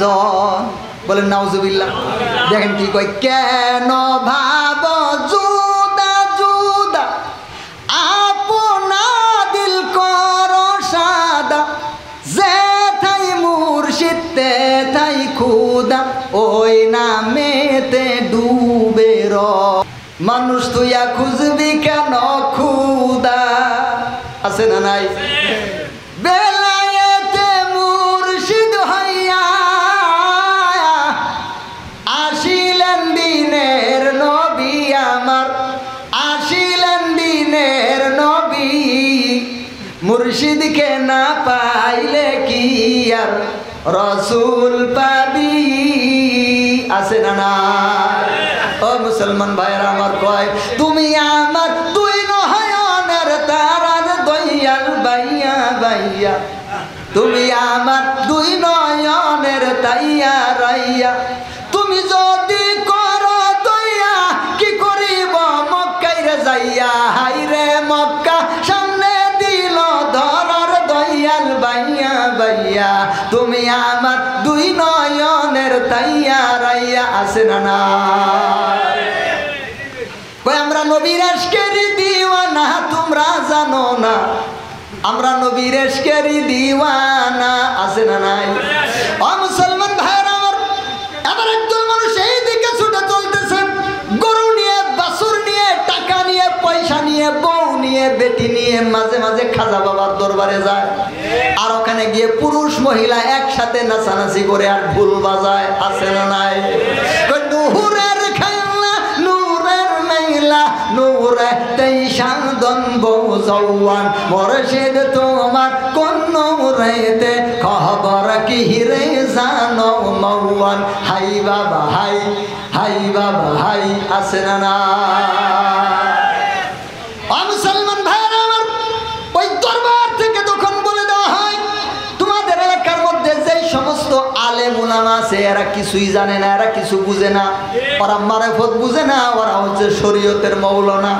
একজন। বলেন নাউজুবিল্লাহ। দেখেন কি কয়, কেন ভাব জুদা জুদা আপনা দিল করো সাদা, যে থাই মুর্শিদ তে থাই খুদা, ওই নামেতে ডুবে র। মানুষ তুইয়া খুঁজবি কেন খুদা? আছে না নাই? বেলায়েতে মুর্শিদ হইয়া আসিলেন দিনের নবী আমার, আসিলেন দিনের নবী। মুর্শিদকে না পাইলে কি আর রসুল পাবি? আছে না না? ও মুসলমান ভাইরা আমার, কয় তুমি আমার দুই নয়নের তারার দয়াল বাইয়া বাইয়া, তুমি আমার দুই নয়নের তাইয়া রাইয়া। তুমি যদি করো দয়া কি করিব মক্কাইরে যাইয়া, হাইরে মক্কা সামনে দিল ধরার দয়াল বাইয়া বাইয়া। তুমি আমার দুই নয়নের তাইয়া রাইয়া। আছে না না? কই আমরা নবীর আশকের দিওয়ানা, তোমরা জানো না আমরা নবীর আশকের দিওয়ানা। আছে না নাই? ও মুসলমান ভাইরা আমার, এবার একদল মানুষ এই দিকে ছুটে চলতেছে, গরু নিয়ে, বাছুর নিয়ে, টাকা নিয়ে, পয়সা নিয়ে, বউ নিয়ে, বেটি নিয়ে, মাঝে মাঝে খাজা বাবার দরবারে যায়, আর ওখানে গিয়ে পুরুষ মহিলা একসাথে নাচানাচি করে আর ঢোল বাজায়। আছে না নাই? নূরের খেলা নূরের মেলা, নূরে তেইশাদন বউ জওয়ান, মুর্শিদ তোমার কোন নূরেতে খবর কি রে জানো মৌয়ান। হাই বাবা হাই, হাই বাবা হাই। আছে না না? মুসলমান ভাইরা আমার, ওই দরবার থেকে তখন বলে দেওয়া হয়, তোমাদের এলাকার মধ্যে যে সমস্ত আলেম উলামা আছে এরা কিছুই জানে না, এরা কিছু বুঝে না, ওরা মারেফত বুঝে না, ওরা হচ্ছে শরীয়তের মৌলানা।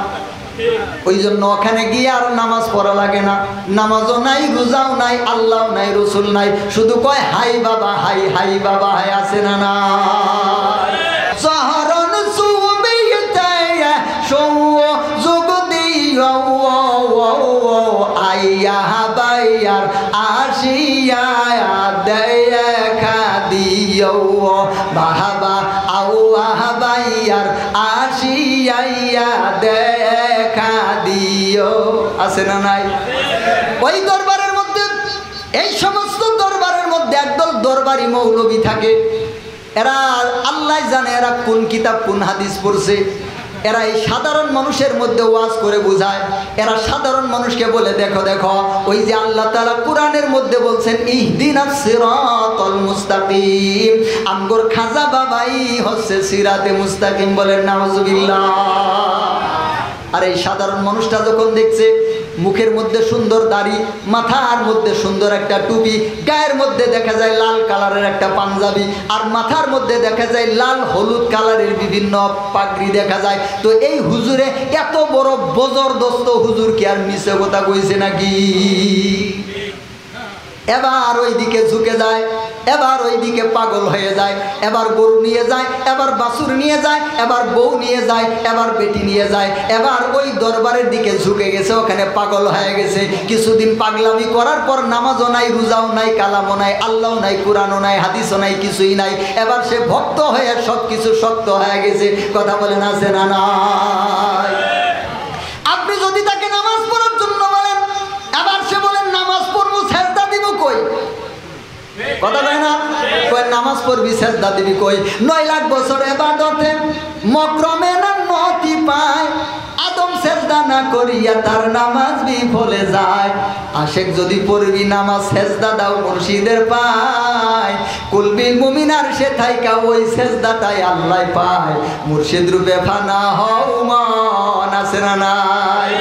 ওই জন্য ওখানে গিয়ে আর নামাজ পড়া লাগে না, নামাজও নাই, রোজাও নাই, আল্লাহ নাই, রসুল নাই, শুধু কয় হাই বাবা হাই, হাই বাবা হাই। আছে না না? শহরন সুবিতে যোগ দিও আইয়া বাইয়ার আসিয়া দেখা দিও, বাহাবা আউয়া বাইয়ার আসিয়া দেখা দিও। আছে না নাই? ওই দরবারের মধ্যে, এই সমস্ত দরবারের মধ্যে একদল দরবারি মৌলবী থাকে, এরা আল্লাহ জানে এরা কোন কিতাব কোন হাদিস পড়ছে। এরা এই সাধারণ মানুষের মধ্যে ওয়াজ করে বুঝায়। এরা সাধারণ মানুষকে বলে, দেখো দেখো, ওই যে আল্লাহ তাআলা কোরআনের মধ্যে বলছেন ইহদিনাস সিরাতাল মুস্তাকিম, আমগোর খাজা বাবাই হচ্ছে সিরাতে মুস্তাকিম। বলেন নাউজুবিল্লাহ। আর এই সাধারণ মানুষটা যখন দেখছে মুখের মধ্যে সুন্দর দাড়ি, মাথার মধ্যে সুন্দর একটা টুপি, গায়ের মধ্যে দেখা যায় লাল কালারের একটা পাঞ্জাবি, আর মাথার মধ্যে দেখা যায় লাল হলুদ কালারের বিভিন্ন পাগড়ি দেখা যায়, তো এই হুজুরে এত বড় বজরদস্ত হুজুর কি আর মিছে কথা কইছে নাকি? এবার ওই দিকে ঝুঁকে যায়, এবার ওই দিকে পাগল হয়ে যায়, এবার গরু নিয়ে যায়, এবার বাছুর নিয়ে যায়, এবার বউ নিয়ে যায়, এবার বেটি নিয়ে যায়, এবার ওই দরবারের দিকে ঝুঁকে গেছে, ওখানে পাগল হয়ে গেছে। কিছুদিন পাগলামি করার পর নামাজও নাই, রোজাও নাই, কালামও নাই, আল্লাহও নাই, কোরআনও নাই, হাদিসও নাই, কিছুই নাই। এবার সে ভক্ত হয়ে সব কিছু শক্ত হয়ে গেছে। কথা বলেন আছে না নাই? আপনি যদি তাকে নামাজ পড়ার জন্য বলেন, এবার সে বলেন নামাজ পড়বো, সেজদা দিব কই? কথা কয় না? কয় নামাজ পড়বি, সেজদা দিবি কই? 9 লাখ বছর ইবাদতে মকরমে না নতি পায়, আদম সেজদা না করিয়া তার নামাজ বিফলে যায়। আশেক যদি পড়বি নামাজ, সেজদা দাও মুর্শিদের পায়, কুলবিল মুমিনার সে থাইকা ওই সেজদাটাই আল্লাহ পায়। মুর্শিদ রূপে ফানা হও মন। আছে না নাই?